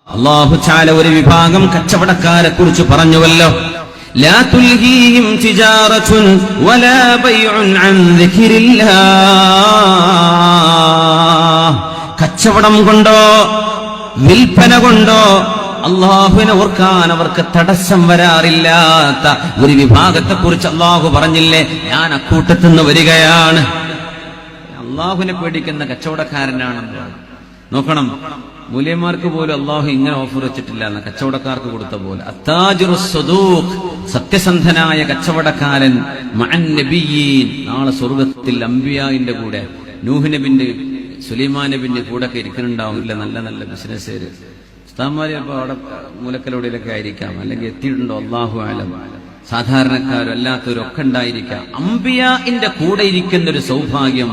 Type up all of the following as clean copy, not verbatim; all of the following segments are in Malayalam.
അല്ലാഹു തആല ഒരു വിഭാഗം കച്ചവടക്കാരെ കുറിച്ച് പറഞ്ഞുവല്ലോ, ലാ തുൽഹീഹിം തിജാറത്തുൻ വലാ ബൈഉൻ അൻ ദിക്രില്ലാഹ്. കച്ചവടം കൊണ്ടോ വിൽപ്പന കൊണ്ടോ അള്ളാഹുവിനെ ഓർക്കാൻ അവർക്ക് തടസ്സം വരാറില്ലാത്ത ഒരു വിഭാഗത്തെ കുറിച്ച് അള്ളാഹു പറഞ്ഞില്ലേ, ഞാൻ അക്കൂട്ടത്തിൽ നിന്ന് വരികയാണ്. അള്ളാഹുവിനെ പേടിക്കുന്ന കച്ചവടക്കാരനാണെന്ന് നോക്കണം. മൂല്യന്മാർക്ക് പോലും അള്ളാഹു ഇങ്ങനെ ഓഫർ വെച്ചിട്ടില്ല എന്ന് കച്ചവടക്കാർക്ക് കൊടുത്ത പോലെ. അത്താജിറു സ്വദൂഖ്, സത്യസന്ധനായ കച്ചവടക്കാരൻ, മഅൻ നബിയ്യീൻ, നാളെ സ്വർഗത്തിൽ അംബിയായിന്റെ കൂടെ, നൂഹ് നബിന്റെ സുലൈമാൻ നബിന്റെ കൂടെ ഒക്കെ ഇരിക്കുന്നുണ്ടാവില്ല. നല്ല നല്ല ബിസിനസ്സുകാര് ഉസ്താദ്മാര് അപ്പൊ അവിടെ മൂലക്കലോടിയിലൊക്കെ ആയിരിക്കാം, അല്ലെങ്കിൽ എത്തിയിട്ടുണ്ടോ അല്ലാഹു അലം. സാധാരണക്കാരും അല്ലാത്തവരും ഒക്കെ ഉണ്ടായിരിക്കാം. അംബിയാഇന്റെ കൂടെ ഇരിക്കുന്ന ഒരു സൗഭാഗ്യം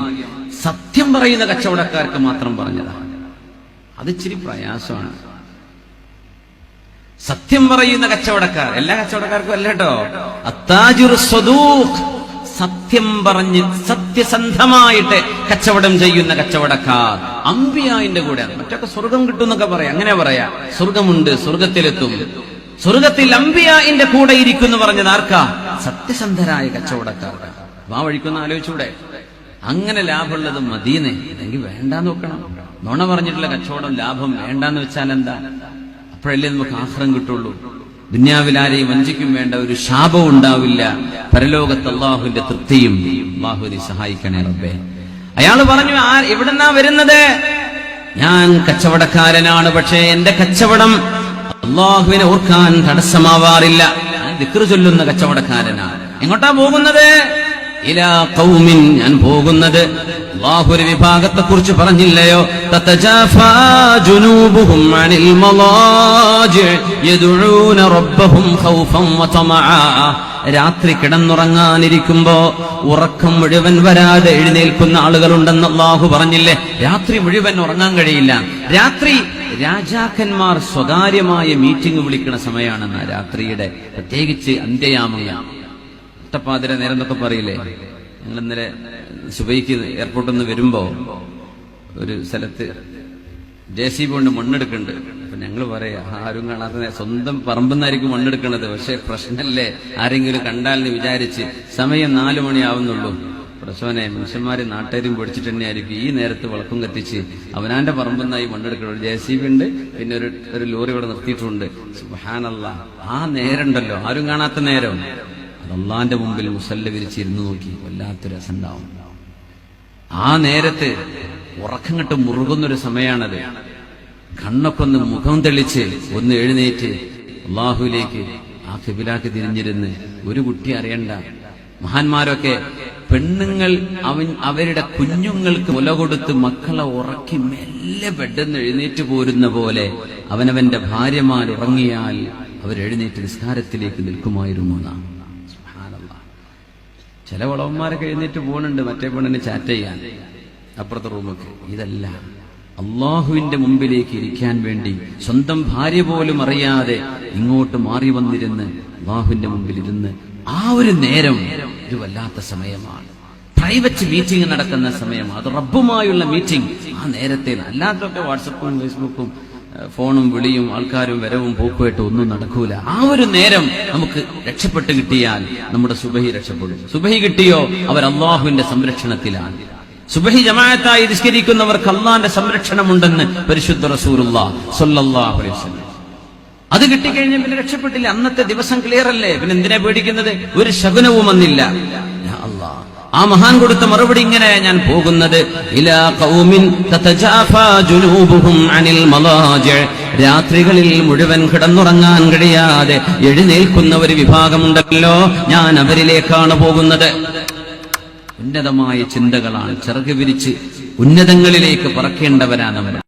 സത്യം പറയുന്ന കച്ചവടക്കാർക്ക് മാത്രം പറഞ്ഞതാണ്. അത് ഇച്ചിരി പ്രയാസമാണ്. സത്യം പറയുന്ന കച്ചവടക്കാർ, എല്ലാ കച്ചവടക്കാർക്കും അല്ല കേട്ടോ. അത്താജിറു സ്വദൂഖ്, സത്യം പറഞ്ഞ് സത്യസന്ധമായിട്ട് കച്ചവടം ചെയ്യുന്ന കച്ചവടക്കാർ അംബിയായിന്റെ കൂടെ. മറ്റൊക്കെ സ്വർഗം കിട്ടും എന്നൊക്കെ പറയാം, അങ്ങനെ പറയാ. സ്വർഗമുണ്ട്, സ്വർഗത്തിലെത്തും. സ്വർഗത്തിൽ അംബിയായിന്റെ കൂടെ ഇരിക്കുന്നു പറഞ്ഞത് ആർക്കാ? സത്യസന്ധരായ കച്ചവടക്കാർക്ക്. ആ വഴിക്കൊന്ന് ആലോചിച്ചൂടെ? അങ്ങനെ ലാഭമുള്ളത് മദീനെ, അല്ലെങ്കിൽ വേണ്ടാന്ന് നോക്കണം. നുണ പറഞ്ഞിട്ടുള്ള കച്ചവടം ലാഭം വേണ്ടാന്ന് വെച്ചാൽ എന്താ? അപ്പോഴല്ലേ നമുക്ക് ആഖിറം കിട്ടുള്ളൂ. ദുനിയാവിൽ ആരെയും വഞ്ചിക്കും വേണ്ട, ഒരു ശാപവും ഉണ്ടാവില്ല. പരലോകത്ത് അള്ളാഹുവിന്റെ തൃപ്തിയും. അള്ളാഹുവിനെ സഹായിക്കണേ റബ്ബേ. അയാള് പറഞ്ഞു, എവിടെന്നാ വരുന്നത്? ഞാൻ കച്ചവടക്കാരനാണ്, പക്ഷേ എന്റെ കച്ചവടം അള്ളാഹുവിനെ ഓർക്കാൻ തടസ്സമാവാറില്ല. ഞാൻ ദിക്ർ ചൊല്ലുന്ന കച്ചവടക്കാരനാണ്. എങ്ങോട്ടാ പോകുന്നത്? ഇലാ ഖൗമിൻ, ഞാൻ പോകുന്നത് അല്ലാഹു ഒരു വിഭാഗത്തെ കുറിച്ച് പറഞ്ഞില്ലയോ, തതജാഫാ ജുനൂബുഹും അനിൽ മളാജി യദഊന റബ്ബഹും ഖൗഫൻ വതമആ. രാത്രി കിടന്നുറങ്ങാനിരിക്കുമ്പോ ഉറക്കം മുഴുവൻ വരാതെ എഴുന്നേൽക്കുന്ന ആളുകളുണ്ടെന്ന് അല്ലാഹു പറഞ്ഞില്ലേ. രാത്രി മുഴുവൻ ഉറങ്ങാൻ കഴിയില്ല. രാത്രി രാജാക്കന്മാർ സ്വകാര്യമായ മീറ്റിംഗ് വിളിക്കുന്ന സമയമാണെന്ന രാത്രിയുടെ, പ്രത്യേകിച്ച് അന്ത്യയാമങ്ങൾ. ഒട്ടപ്പാതിര നേരം എന്നൊക്കെ പറയില്ലേ. ഞങ്ങൾ ഇന്നലെ സുബൈക്ക് എയർപോർട്ടിൽ നിന്ന് വരുമ്പോ ഒരു സ്ഥലത്ത് JCB കൊണ്ട് മണ്ണെടുക്കുന്നുണ്ട്. അപ്പൊ ഞങ്ങൾ പറയാ, ആരും കാണാത്ത സ്വന്തം പറമ്പെന്നായിരിക്കും മണ്ണെടുക്കുന്നത്. പക്ഷെ പ്രശ്നമല്ലേ, ആരെങ്കിലും കണ്ടാലെന്ന് വിചാരിച്ച്. സമയം 4 മണിയാവുന്നുള്ളൂ. പ്രശ്നനെ മനുഷ്യന്മാര് നാട്ടുകാരും പൊടിച്ചിട്ട് തന്നെയായിരിക്കും ഈ നേരത്ത് വിളക്കും കത്തിച്ച് അവനാന്റെ പറമ്പെന്നായി മണ്ണെടുക്കണം. ഒരു JCB ഉണ്ട്, പിന്നെ ഒരു ലോറി ഇവിടെ നിർത്തിയിട്ടുണ്ട്. സുബ്ഹാനല്ലാഹ്, ആ നേരമുണ്ടല്ലോ, ആരും കാണാത്ത നേരം, അള്ളാന്റെ മുമ്പിൽ മുസല്ല വിരിച്ചിരുന്ന് നോക്കി വല്ലാത്തൊരു രസമുണ്ടാവും. ആ നേരത്ത് ഉറക്കം കെട്ട് മുറുകുന്നൊരു സമയമാണത്. കണ്ണൊക്കെ ഒന്ന് മുഖം തെളിച്ച് ഒന്ന് എഴുന്നേറ്റ് അള്ളാഹുവിലേക്ക്, ആ ഖിബിലാക്ക് തിരിഞ്ഞിരുന്ന് ഒരു കുട്ടി അറിയണ്ട. മഹാന്മാരൊക്കെ പെണ്ണുങ്ങൾ അവരുടെ കുഞ്ഞുങ്ങൾക്ക് മുല കൊടുത്ത് മക്കളെ ഉറക്കി മെല്ലെ ബെഡെന്ന് എഴുന്നേറ്റ് പോരുന്ന പോലെ അവനവന്റെ ഭാര്യമാർ ഉറങ്ങിയാൽ അവരെഴുന്നേറ്റ് നിസ്കാരത്തിലേക്ക് നിൽക്കുമായിരുന്നു എന്നാണ്. ചില വളവന്മാരൊക്കെ എഴുന്നേറ്റ് പോകുന്നുണ്ട് മറ്റേ പെണ്ണിന് ചാറ്റ് ചെയ്യാൻ അപ്പുറത്തെ റൂമൊക്കെ. ഇതല്ല, അള്ളാഹുവിന്റെ മുമ്പിലേക്ക് ഇരിക്കാൻ വേണ്ടി സ്വന്തം ഭാര്യ പോലും അറിയാതെ ഇങ്ങോട്ട് മാറി വന്നിരുന്ന് അള്ളാഹുവിന്റെ മുമ്പിൽ ഇരുന്ന് ആ ഒരു നേരം ഒരു വല്ലാത്ത സമയമാണ്. പ്രൈവറ്റ് മീറ്റിംഗ് നടക്കുന്ന സമയമാണ് അത്, റബ്ബുമായുള്ള മീറ്റിംഗ്. ആ നേരത്തെ അല്ലാത്തൊക്കെ വാട്സപ്പും ഫേസ്ബുക്കും ഫോണും വിളിയും ആൾക്കാരും വരവും പോക്കുമായിട്ട് ഒന്നും നടക്കൂല. ആ ഒരു നേരം നമുക്ക് രക്ഷപ്പെട്ട് കിട്ടിയാൽ നമ്മുടെ സുബഹി രക്ഷപ്പെടും. സുബഹി കിട്ടിയോ, അവർ അള്ളാഹുവിന്റെ സംരക്ഷണത്തിലാണ്. സുബഹി ജമാഅത്തായി നിസ്കരിക്കുന്നവർക്ക് അള്ളാന്റെ സംരക്ഷണമുണ്ടെന്ന് പരിശുദ്ധ റസൂലുള്ളാഹി സ്വല്ലല്ലാഹു അലൈഹി വസല്ലം. അത് കിട്ടിക്കഴിഞ്ഞാൽ പിന്നെ രക്ഷപ്പെട്ടില്ല. അന്നത്തെ ദിവസം ക്ലിയർ അല്ലേ, പിന്നെ എന്തിനാ പേടിക്കുന്നത്? ഒരു ശകുനവും വന്നില്ല. ആ മഹാൻ കൊടുത്ത മറുപടി ഇങ്ങനെ, ഞാൻ പോകുന്നത് ഇലാ ഖൗമിൻ തതജാഫാ ജുനൂബുഹും അനിൽ മളാജി, രാത്രികളിൽ മുഴുവൻ കിടന്നുറങ്ങാൻ കഴിയാതെ എഴുന്നേൽക്കുന്ന ഒരു വിഭാഗമുണ്ടല്ലോ, ഞാൻ അവരിലേക്കാണ് പോകുന്നത്. ഉന്നതമായ ചിന്തകളാണ്, ചിറക് വിരിച്ച് ഉന്നതങ്ങളിലേക്ക് പറക്കേണ്ടവരാണ് നമ്മൾ.